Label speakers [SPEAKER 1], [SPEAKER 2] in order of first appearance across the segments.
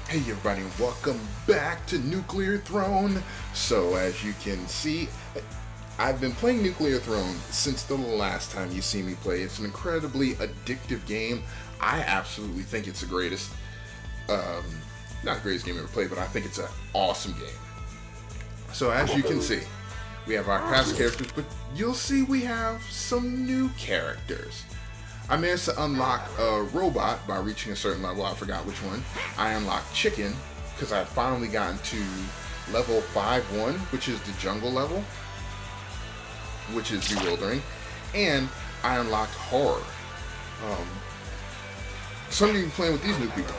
[SPEAKER 1] Hey everybody, and welcome back to Nuclear Throne. So as you can see, I've been playing Nuclear Throne since the last time you see me play. It's an incredibly addictive game. I absolutely think it's the greatest, not the greatest game ever played, but I think it's an awesome game. So as you can see, we have our past characters, but you'll see we have some new characters. I managed to unlock a robot by reaching a certain level. I forgot which one. I unlocked chicken because I finally gotten to level 5-1, which is the jungle level, which is bewildering. And I unlocked horror. Some of you playing with these new people.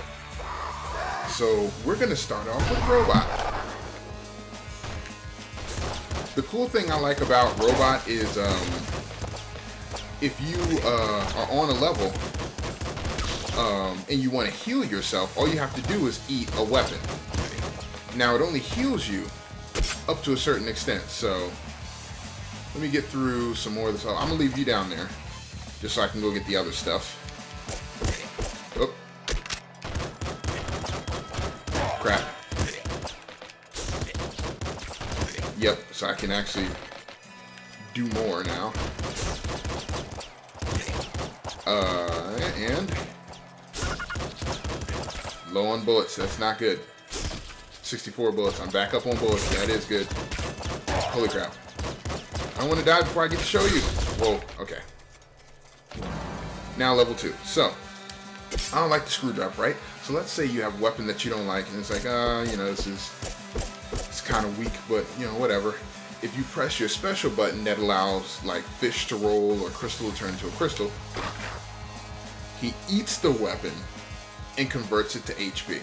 [SPEAKER 1] So we're going to start off with robot. The cool thing I like about robot is if you are on a level and you want to heal yourself, all you have to do is eat a weapon. Now it only heals you up to a certain extent, so let me get through some more of this. I'm going to leave you down there just so I can go get the other stuff. Oh. Crap. Yep, so I can actually do more now. And low on bullets. That's not good. 64 bullets. I'm back up on bullets. That is good. Holy crap. I don't want to die before I get to show you. Whoa, okay. Now level 2. So, I don't like the screwdriver, right? So let's say you have a weapon that you don't like, and it's like, you know, it's kind of weak, but, you know, whatever. If you press your special button that allows, like, fish to roll or crystal to turn into a crystal, he eats the weapon and converts it to HP.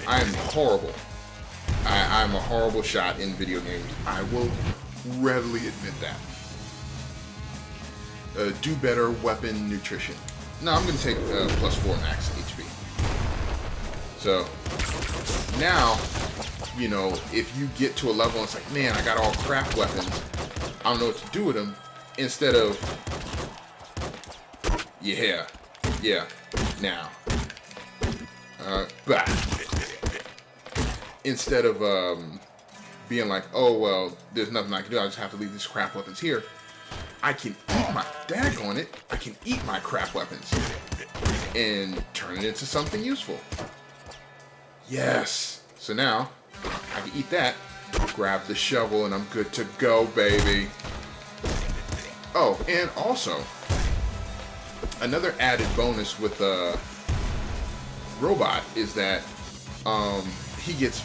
[SPEAKER 1] I am horrible. I'm a horrible shot in video games. I will readily admit that. Do better weapon nutrition. No, I'm going to take +4 max HP. So, now, you know, if you get to a level and it's like, man, I got all crap weapons, I don't know what to do with them, instead of, now, instead of being like, oh, well, there's nothing I can do, I just have to leave these crap weapons here, I can eat my, daggone it, I can eat my crap weapons and turn it into something useful. Yes. So now, I can eat that, grab the shovel, and I'm good to go, baby. Oh, and also, another added bonus with Robot is that he gets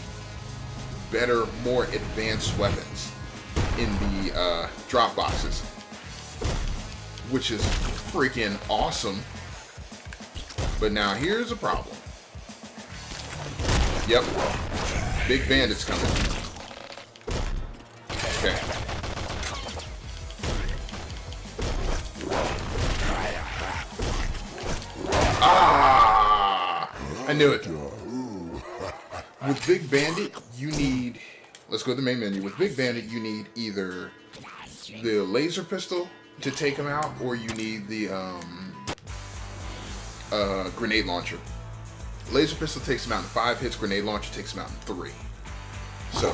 [SPEAKER 1] better, more advanced weapons in the drop boxes, which is freaking awesome. But now here's a problem. Yep. Big bandits coming. Okay. Ah! I knew it. With Big Bandit, you need... Let's go to the main menu. With Big Bandit, you need either the laser pistol to take him out, or you need the grenade launcher. Laser pistol takes him out in 5 hits, grenade launcher takes him out in 3. So,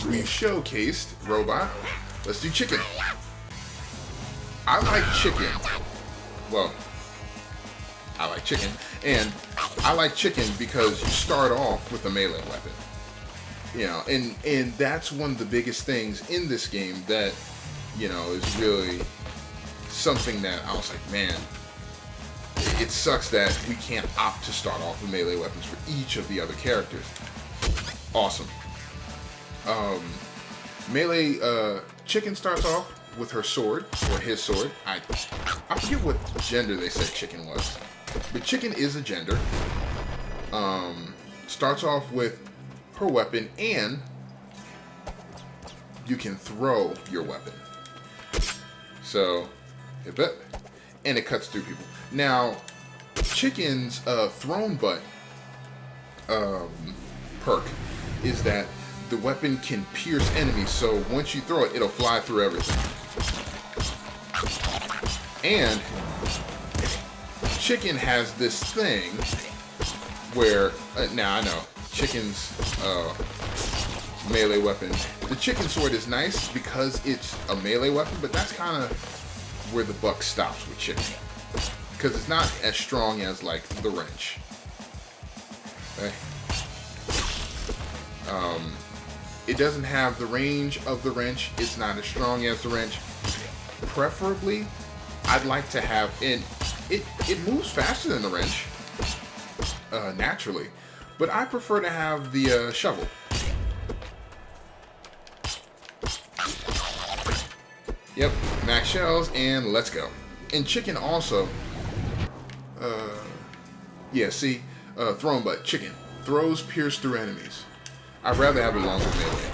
[SPEAKER 1] we showcased robot. Let's do chicken. I like chicken. Well, I like chicken. And I like chicken because you start off with a melee weapon. You know, and that's one of the biggest things in this game that, you know, is really something that I was like, man, it sucks that we can't opt to start off with melee weapons for each of the other characters. Awesome. Melee chicken starts off with her sword, or his sword. I forget what gender they said chicken was, but chicken is a gender. Starts off with her weapon, and you can throw your weapon. So, hit that, and it cuts through people. Now, chicken's thrown butt perk is that the weapon can pierce enemies, so once you throw it, it'll fly through everything. And chicken has this thing where now I know chicken's melee weapon. The chicken sword is nice because it's a melee weapon, but that's kind of where the buck stops with chicken, because it's not as strong as like the wrench. Okay. It doesn't have the range of the wrench. It's not as strong as the wrench. Preferably, I'd like to have it moves faster than the wrench, naturally, but I prefer to have the shovel. Yep, max shells, and let's go. And chicken also, yeah, see, thrown butt, chicken. Throws pierce through enemies. I'd rather have a longer melee.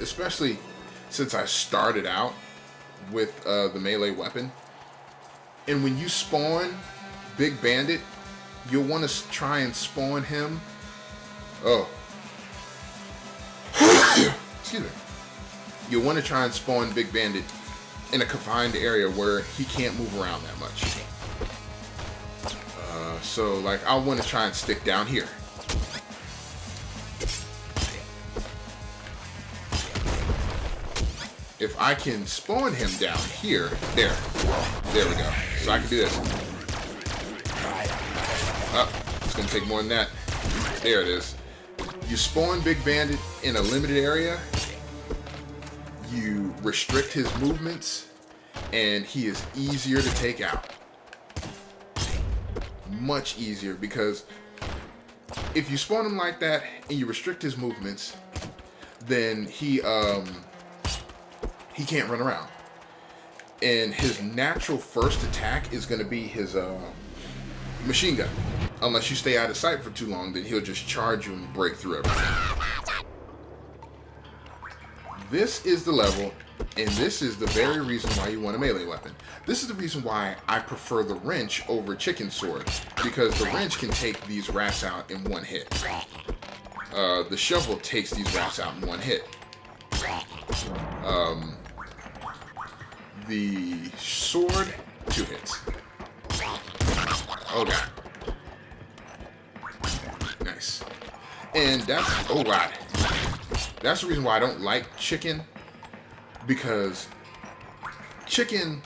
[SPEAKER 1] Especially since I started out with the melee weapon. And when you spawn Big Bandit, you'll want to try and spawn him. Oh. Excuse me. You'll want to try and spawn Big Bandit in a confined area where he can't move around that much. So, like, I want to try and stick down here. If I can spawn him down here, there we go. So I can do this. It's gonna take more than that. There it is. You spawn Big Bandit in a limited area. You restrict his movements, and he is easier to take out. Much easier, because if you spawn him like that and you restrict his movements, then he can't run around. And his natural first attack is going to be his machine gun. Unless you stay out of sight for too long, then he'll just charge you and break through everything. This is the level, and this is the very reason why you want a melee weapon. This is the reason why I prefer the wrench over chicken sword, because the wrench can take these rats out in one hit. The shovel takes these rats out in one hit. The sword, 2 hits. Oh god. Nice. And that's, oh god. That's the reason why I don't like chicken, because chicken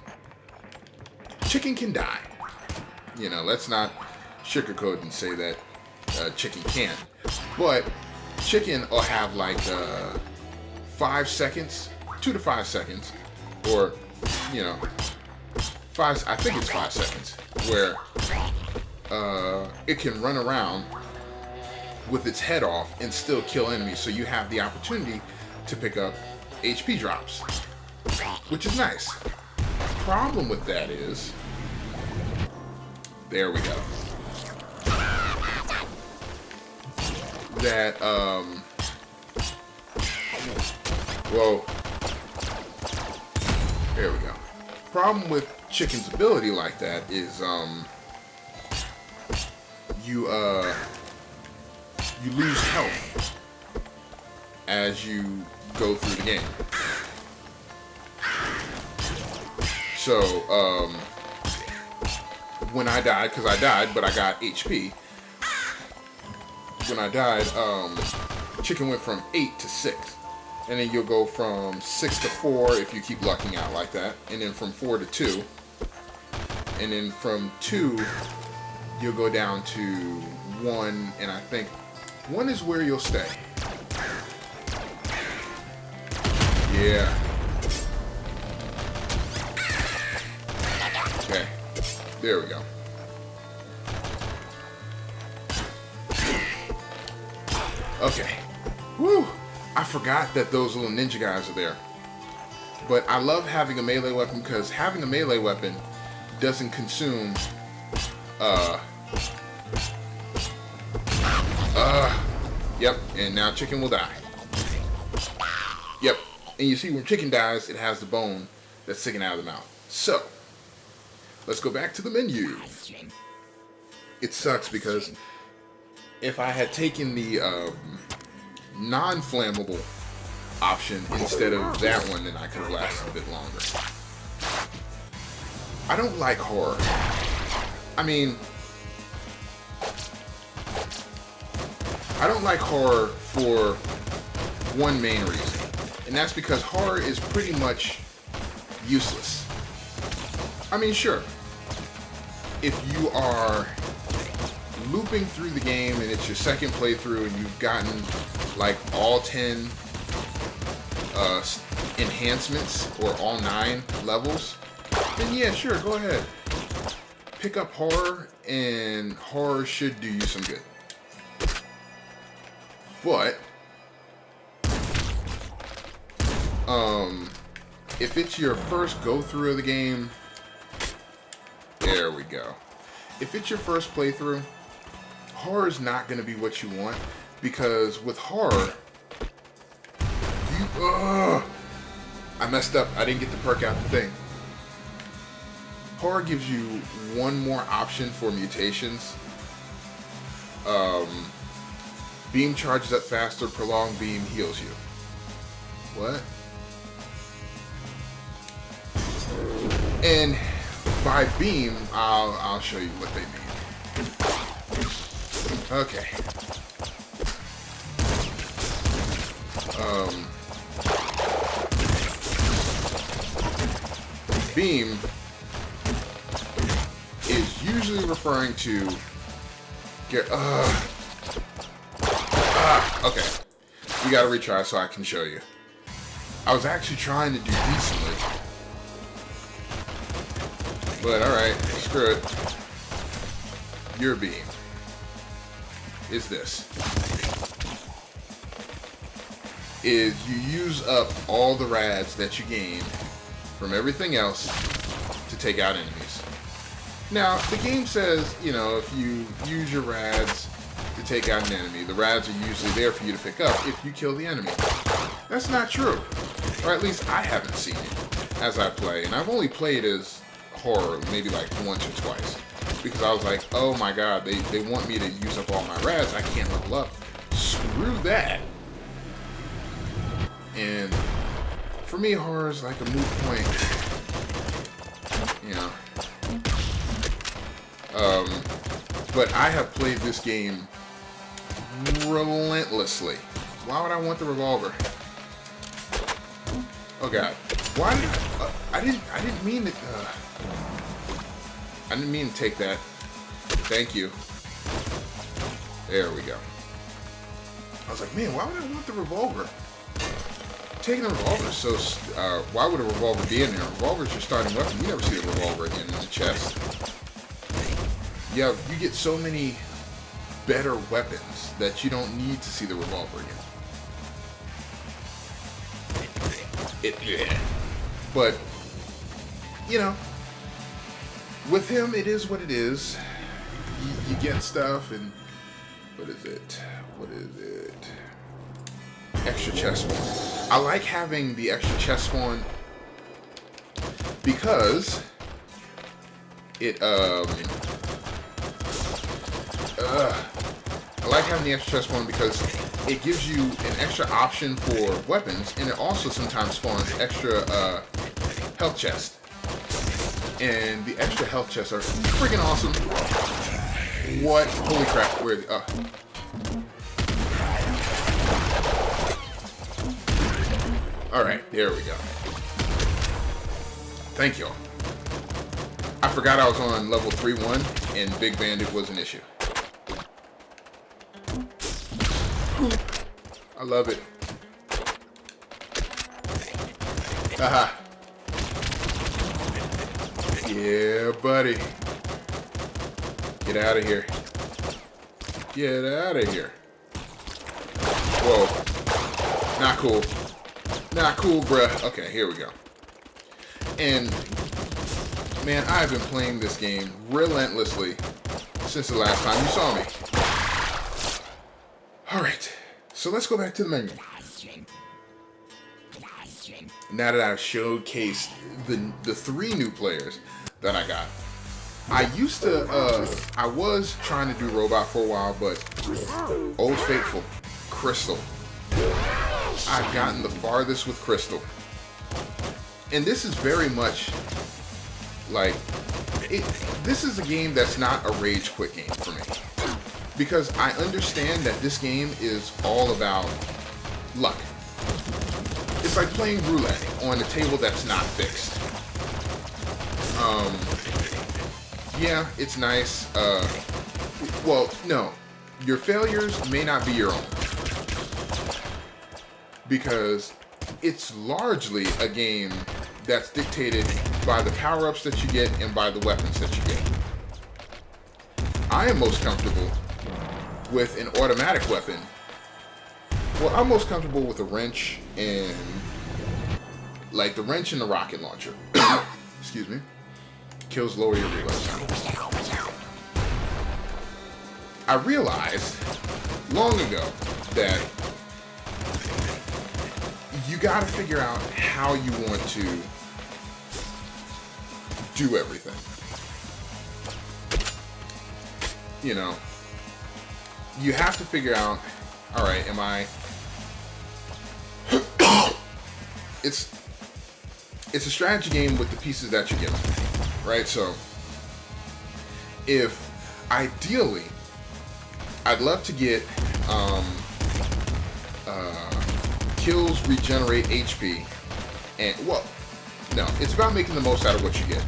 [SPEAKER 1] can die. You know, let's not sugarcoat and say that chicken can't. But chicken will have like 5 seconds, 2 to 5 seconds, or, you know, I think it's 5 seconds, where it can run around with its head off and still kill enemies, so you have the opportunity to pick up HP drops, which is nice. Problem with that is, there we go, that whoa, there we go. Problem with chicken's ability like that is you lose health as you go through the game. So, when I died, because I died, but I got HP. When I died, chicken went from 8 to 6. And then you'll go from 6 to 4 if you keep lucking out like that. And then from 4 to 2. And then from 2, you'll go down to 1, and I think 1 is where you'll stay. Yeah. Okay. There we go. Okay. Woo! I forgot that those little ninja guys are there. But I love having a melee weapon, because having a melee weapon doesn't consume yep, and now chicken will die. Yep, and you see when chicken dies, it has the bone that's sticking out of the mouth. So, let's go back to the menu. It sucks because if I had taken the non-flammable option instead of that one, then I could have lasted a bit longer. I don't like horror. I mean, I don't like horror for one main reason, and that's because horror is pretty much useless. I mean, sure, if you are looping through the game and it's your second playthrough and you've gotten like all 10 enhancements or all 9 levels, then yeah, sure, go ahead. Pick up horror, and horror should do you some good. But if it's your first go through of the game, there we go. If it's your first playthrough, horror is not going to be what you want, because with horror, I messed up. I didn't get the perk out the thing. Horror gives you one more option for mutations. Beam charges up faster, prolonged beam heals you. What? And by beam, I'll show you what they mean. Okay. Beam is usually referring to get okay. We gotta retry so I can show you. I was actually trying to do decently. But alright, screw it. Your beam is this. Is you use up all the rads that you gain from everything else to take out enemies. Now, the game says, you know, if you use your rads to take out an enemy, the rads are usually there for you to pick up if you kill the enemy. That's not true. Or at least I haven't seen it as I play. And I've only played as horror maybe like once or twice. Because I was like, oh my god, they want me to use up all my rads. I can't level up. Screw that. And for me, horror is like a moot point. You know. But I have played this game relentlessly. Why would I want the revolver? Oh god. Why did I didn't mean to I didn't mean to take that. Thank you. There we go. I was like, man, why would I want the revolver? Taking a revolver, so why would a revolver be in there? A revolver is your starting weapon. You never see a revolver again in the chest. You get so many better weapons that you don't need to see the revolver again. But, you know, with him, it is what it is. You get stuff, and what is it? Extra chest spawn. I like having the extra chest spawn because it I like having the extra chest spawn because it gives you an extra option for weapons, and it also sometimes spawns extra health chests. And the extra health chests are freaking awesome. What? Holy crap! Where? All right, there we go. Thank y'all. I forgot I was on level 3-1, and Big Bandit was an issue. I love it. Haha. Yeah, buddy. Get out of here. Get out of here. Whoa. Not cool. Not cool, bruh. Okay, here we go. And, man, I've been playing this game relentlessly since the last time you saw me. Alright, so let's go back to the menu. Now that I've showcased the 3 new players that I got. I was trying to do Robot for a while, but Old Faithful, Crystal. I've gotten the farthest with Crystal. And this is very much like, this is a game that's not a rage quit game for me. Because I understand that this game is all about luck. It's like playing roulette on a table that's not fixed. Yeah, it's nice. Well, no. Your failures may not be your own. Because it's largely a game that's dictated by the power-ups that you get and by the weapons that you get. I am most comfortable with an automatic weapon. Well, I'm most comfortable with a wrench and like the wrench and the rocket launcher. Excuse me. Kills lower your reload time. I realized long ago that you gotta figure out how you want to do everything. You know, you have to figure out, all right, am I... It's a strategy game with the pieces that you're given, right? So, if ideally, I'd love to get kills regenerate HP, and well, no, it's about making the most out of what you get.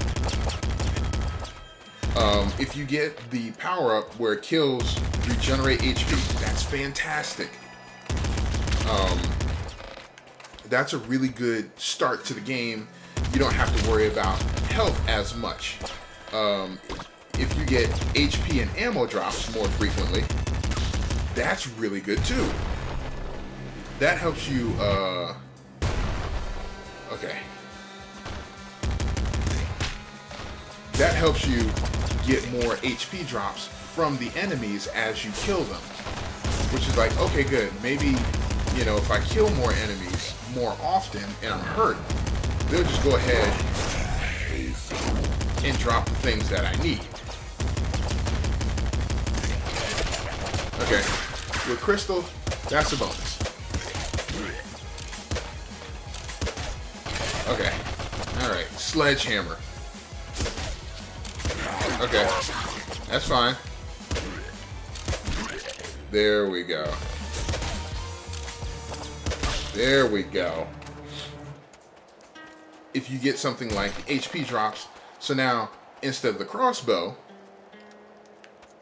[SPEAKER 1] If you get the power up where kills regenerate HP, that's fantastic. That's a really good start to the game. You don't have to worry about health as much. If you get HP and ammo drops more frequently, that's really good too. That helps you, okay. That helps you get more HP drops from the enemies as you kill them. Which is like, okay, good. Maybe, you know, if I kill more enemies more often and I'm hurt, they'll just go ahead and drop the things that I need. Okay. With Crystal, that's a bonus. Okay. Alright. Sledgehammer. Okay. That's fine. There we go. There we go. If you get something like HP drops, so now instead of the crossbow,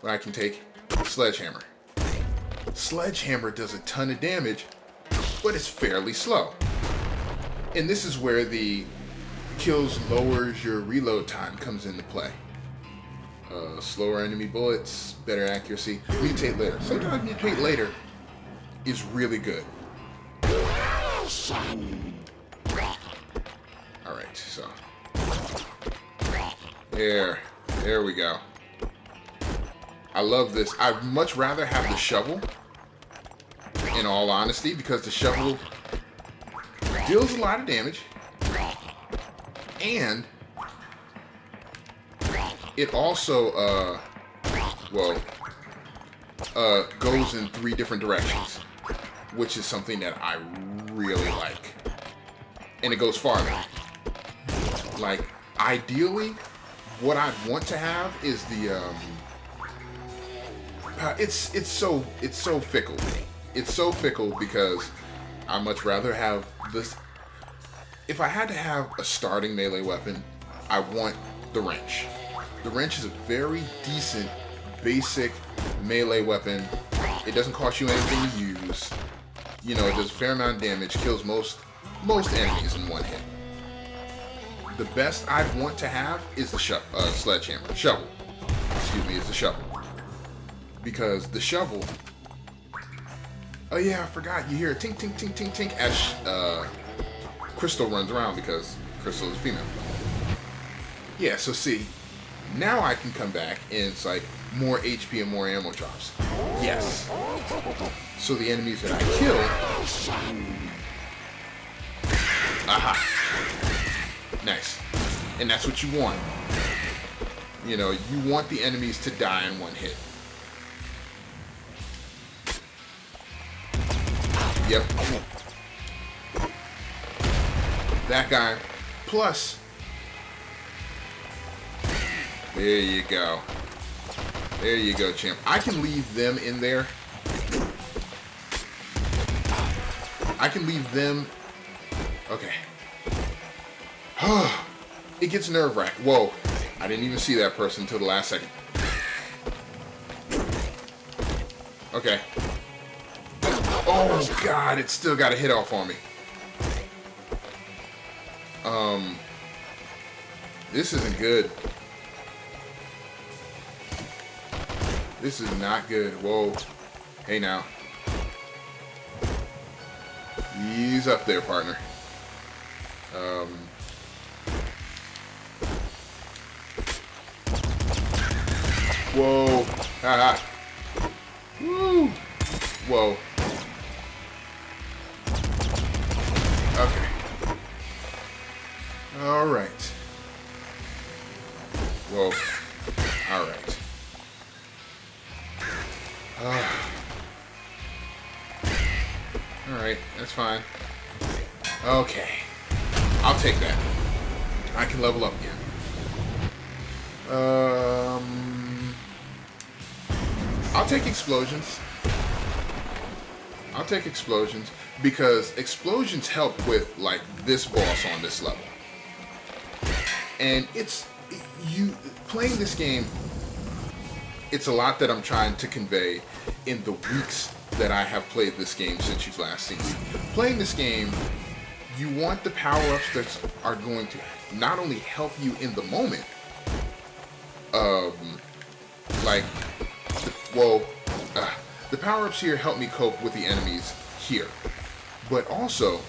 [SPEAKER 1] I can take Sledgehammer. Sledgehammer does a ton of damage, but it's fairly slow. And this is where the kills lowers your reload time comes into play. Slower enemy bullets, better accuracy. Mutate later. Sometimes mutate later is really good. Alright, so. There we go. I love this. I'd much rather have the shovel, in all honesty, because the shovel deals a lot of damage, and it also, goes in 3 different directions, which is something that I really like. And it goes farther. Like, ideally, what I'd want to have is the, it's so fickle. It's so fickle because I much rather have this. If I had to have a starting melee weapon, I want the wrench. The wrench is a very decent, basic melee weapon. It doesn't cost you anything to use. You know, it does a fair amount of damage, kills most enemies in one hit. The best I'd want to have is the sledgehammer. Shovel. Excuse me, it's the shovel. Because the shovel... Oh yeah, I forgot. You hear a tink, tink, tink, tink, tink as Crystal runs around because Crystal is female. Yeah, so see, now I can come back and it's like more HP and more ammo drops. Yes. So the enemies that I kill... Aha. Nice. And that's what you want. You know, you want the enemies to die in one hit. Yep. That guy. Plus. There you go. There you go, champ. I can leave them in there. I can leave them. Okay. It gets nerve-wracking. Whoa. I didn't even see that person until the last second. Okay. Oh, God. It still got a hit off on me. This isn't good. This is not good. Whoa. Hey, now. Ease up there, partner. Whoa. Haha. Woo. Whoa. Okay. All right. Whoa. All right. All right. That's fine. Okay. I'll take that. I can level up again. I'll take explosions. I'll take explosions because explosions help with like this boss on this level. And it's you playing this game, it's a lot that I'm trying to convey in the weeks that I have played this game since you've last seen me. Playing this game, you want the power-ups that are going to not only help you in the moment, the power-ups here help me cope with the enemies here, but also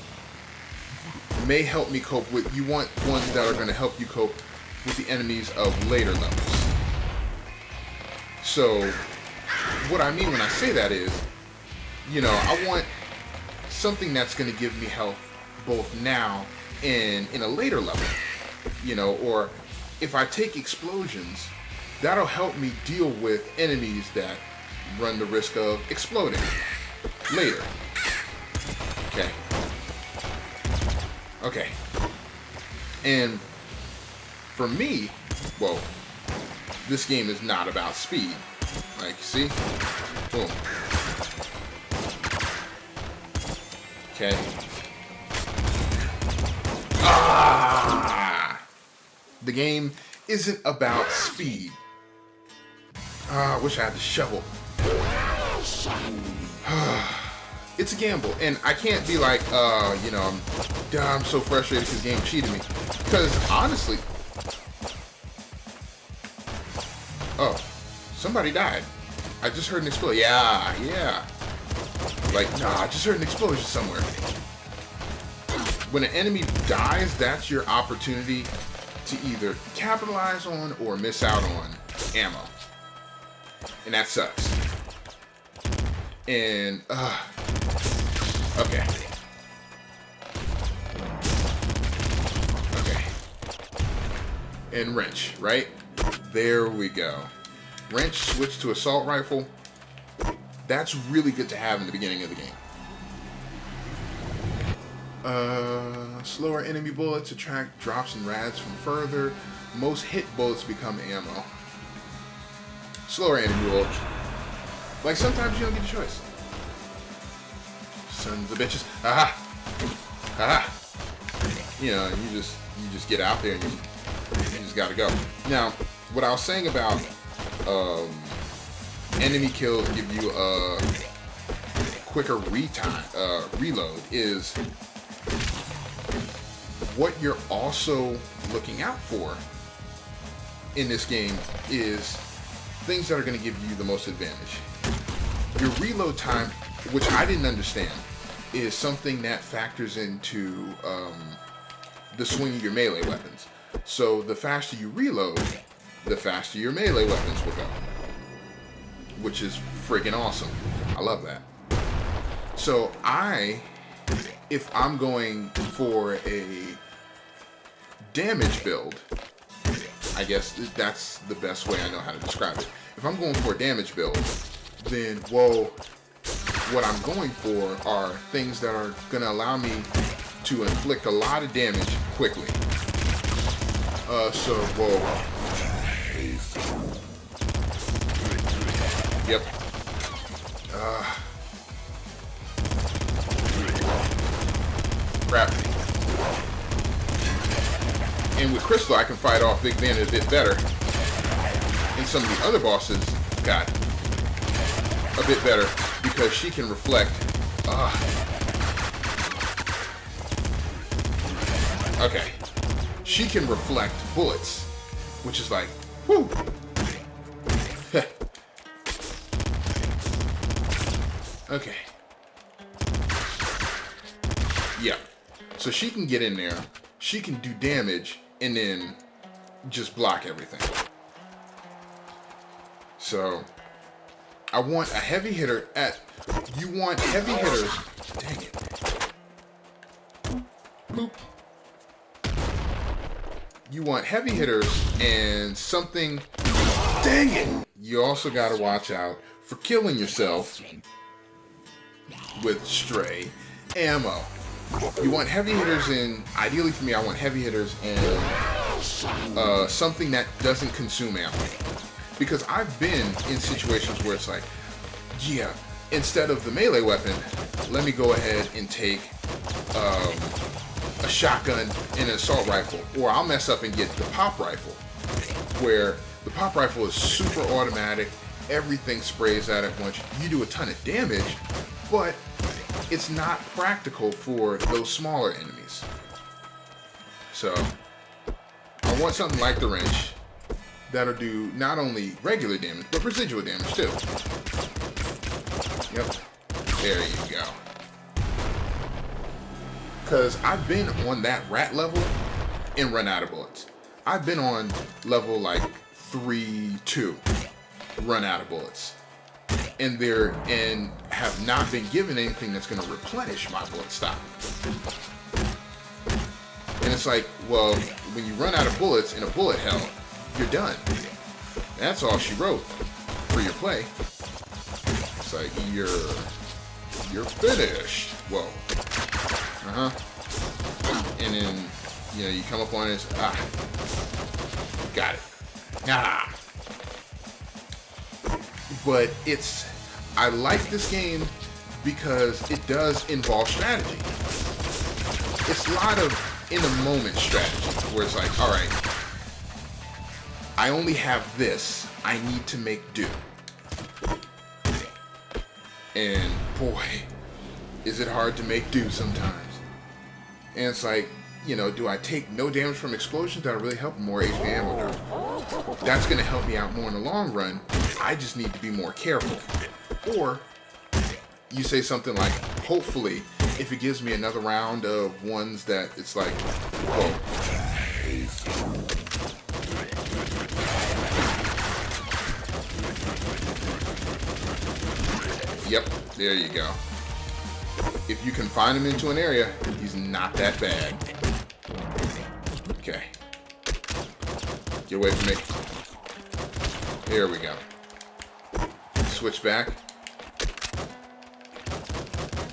[SPEAKER 1] may help me cope with, you want ones that are going to help you cope with the enemies of later levels. So, what I mean when I say that is, you know, I want something that's going to give me health both now and in a later level, you know, or if I take explosions, that'll help me deal with enemies that run the risk of exploding later. Okay. Okay. And for me, well, this game is not about speed. Like, see? Boom. Okay. The game isn't about speed. I wish I had the shovel. It's a gamble, and I can't be like, you know, I'm so frustrated because the game cheated me. Because honestly, oh, somebody died. I just heard an explosion. Yeah. Like, nah, I just heard an explosion somewhere. When an enemy dies, that's your opportunity to either capitalize on or miss out on ammo. And that sucks. And, okay. Okay. And wrench, right? There we go. Wrench, switch to assault rifle. That's really good to have in the beginning of the game. Slower enemy bullets attract drops and rads from further. Most hit bullets become ammo. Slower enemy bullets. Like, sometimes you don't get a choice. Sons of bitches. Aha! Aha! You know, you just get out there and you just gotta go. Now, what I was saying about enemy kills give you a quicker reload is what you're also looking out for in this game is things that are going to give you the most advantage. Your reload time, which I didn't understand, is something that factors into the swing of your melee weapons. So the faster you reload, the faster your melee weapons will go, which is freaking awesome. I love that. So if I'm going for a damage build, I guess that's the best way I know how to describe it. If I'm going for a damage build, then, whoa, what I'm going for are things that are going to allow me to inflict a lot of damage quickly. So, whoa. Yep. Crap. And with Crystal, I can fight off Big Ben a bit better. And some of the other bosses got a bit better because she can reflect. Okay. She can reflect bullets, which is like, whoo. Okay. Yeah. So she can get in there, she can do damage, and then just block everything. So, I want a heavy hitter at... You want heavy hitters... Dang it. Boop. You want heavy hitters and something... Dang it! You also gotta watch out for killing yourself with stray ammo. You want heavy hitters in... Ideally for me, I want heavy hitters and something that doesn't consume ammo. Because I've been in situations where it's like, yeah, instead of the melee weapon, let me go ahead and take a shotgun and an assault rifle. Or I'll mess up and get the pop rifle, where the pop rifle is super automatic, everything sprays at it once. You do a ton of damage, but it's not practical for those smaller enemies. So, I want something like the wrench that'll do not only regular damage, but residual damage too. Yep. There you go. Because I've been on that rat level and run out of bullets. I've been on level like 3-2, run out of bullets. And have not been given anything that's going to replenish my bullet stock. And it's like, well, when you run out of bullets in a bullet hell, you're done. That's all she wrote for your play. It's like you're finished. Whoa. And then you come up on this. Got it. But I like this game because it does involve strategy. It's a lot of in the moment strategy where it's like, all right, I only have this. I need to make do. And boy, is it hard to make do sometimes. And it's like, do I take no damage from explosions? That'll really help more HP ammo drop. That's going to help me out more in the long run. I just need to be more careful. Or you say something like, hopefully, if it gives me another round of ones that it's like, whoa. Yep, there you go. If you confine him into an area, he's not that bad. Okay. Get away from me. There we go. Switch back.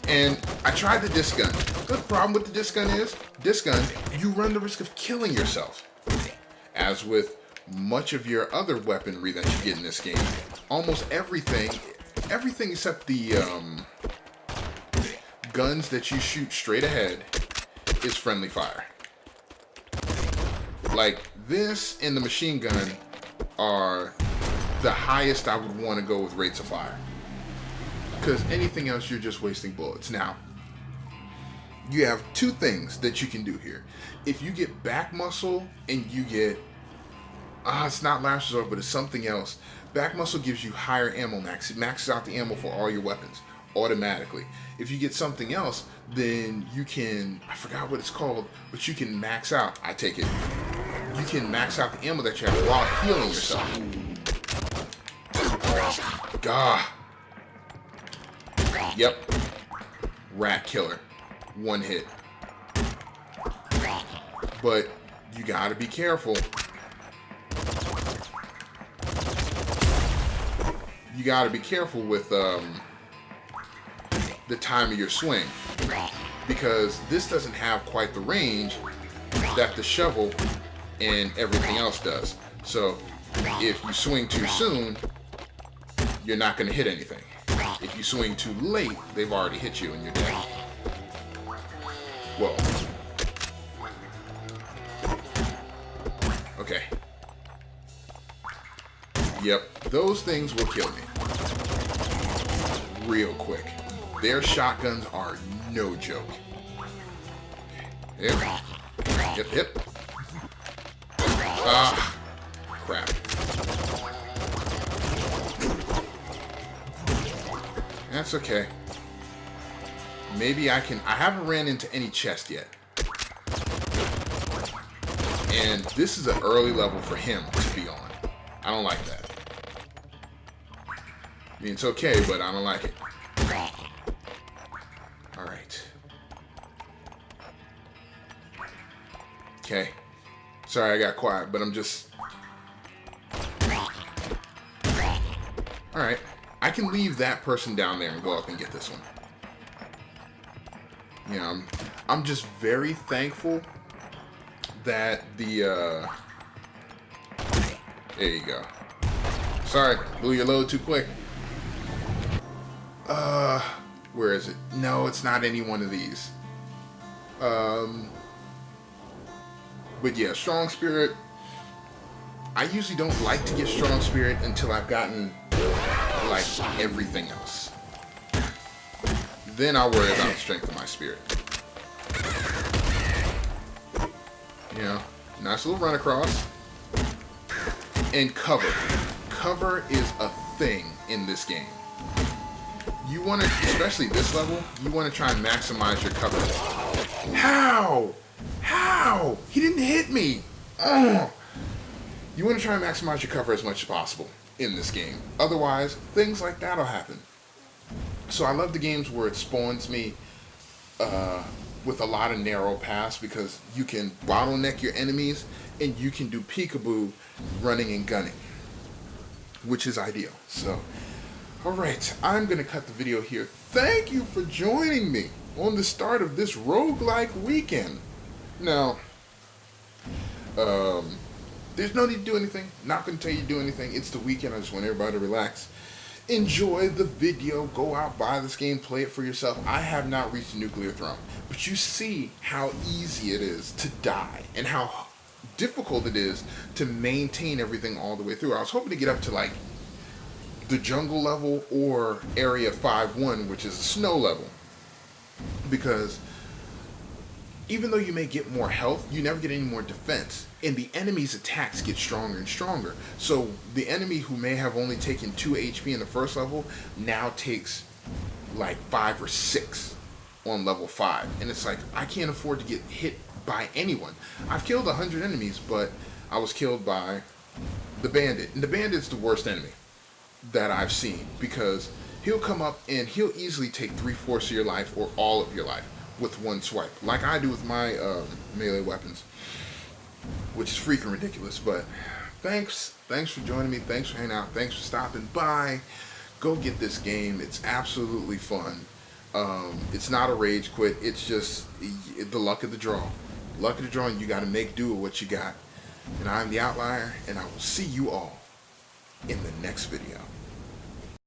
[SPEAKER 1] And I tried the disc gun. The problem with the disc gun is, you run the risk of killing yourself. As with much of your other weaponry that you get in this game, almost everything except the guns that you shoot straight ahead is friendly fire. Like this and the machine gun are the highest I would want to go with rates of fire. Because anything else, you're just wasting bullets. Now, you have two things that you can do here. If you get back muscle and you get, it's not lashes off, but it's something else. Back muscle gives you higher ammo max. It maxes out the ammo for all your weapons automatically. If you get something else, then you can, I forgot what it's called, but you can max out, I take it. You can max out the ammo that you have while healing yourself. Gah. Yep. Rat killer. One hit. But you gotta be careful. You gotta be careful with the time of your swing. Because this doesn't have quite the range that the shovel and everything else does. So if you swing too soon, you're not going to hit anything. If you swing too late, they've already hit you and you're dead. Whoa. Okay. Yep, those things will kill me. Real quick. Their shotguns are no joke. Yep. Yep, yep. Ah, crap. That's okay. Maybe I haven't ran into any chest yet. And this is an early level for him to be on. I don't like that. I mean, it's okay, but I don't like it. Alright. Okay. Sorry I got quiet, but I'm just... Alright. I can leave that person down there and go up and get this one. You know, I'm just very thankful that the, there you go. Sorry, blew your load too quick. Where is it? No, it's not any one of these. But yeah, strong spirit. I usually don't like to get strong spirit until I've gotten like everything else. Then I'll worry about the strength of my spirit. You know, nice little run across. And cover. Cover is a thing in this game. You want to, especially this level, you want to try and maximize your cover. How? How? He didn't hit me. Ugh. You want to try and maximize your cover as much as possible in this game. Otherwise, things like that'll happen. So I love the games where it spawns me with a lot of narrow paths, because you can bottleneck your enemies and you can do peekaboo running and gunning, which is ideal. So, alright, I'm going to cut the video here. Thank you for joining me on the start of this roguelike weekend. Now, there's no need to do anything. Not going to tell you to do anything. It's the weekend. I just want everybody to relax. Enjoy the video. Go out, buy this game, play it for yourself. I have not reached the nuclear throne, but you see how easy it is to die and how difficult it is to maintain everything all the way through. I was hoping to get up to like the jungle level or area 5-1, which is a snow level, because even though you may get more health, you never get any more defense, and the enemy's attacks get stronger and stronger. So the enemy who may have only taken 2 HP in the first level now takes like 5 or 6 on level 5, and it's like, I can't afford to get hit by anyone. I've killed 100 enemies, but I was killed by the bandit, and the bandit's the worst enemy that I've seen, because he'll come up and he'll easily take 3/4 of your life or all of your life with one swipe, like I do with my melee weapons, which is freaking ridiculous. But thanks for joining me, thanks for hanging out, thanks for stopping by. Go get this game, it's absolutely fun. It's not a rage quit, it's just the luck of the draw. Luck of the draw, and you gotta make do with what you got. And I'm the Outlier, and I will see you all in the next video.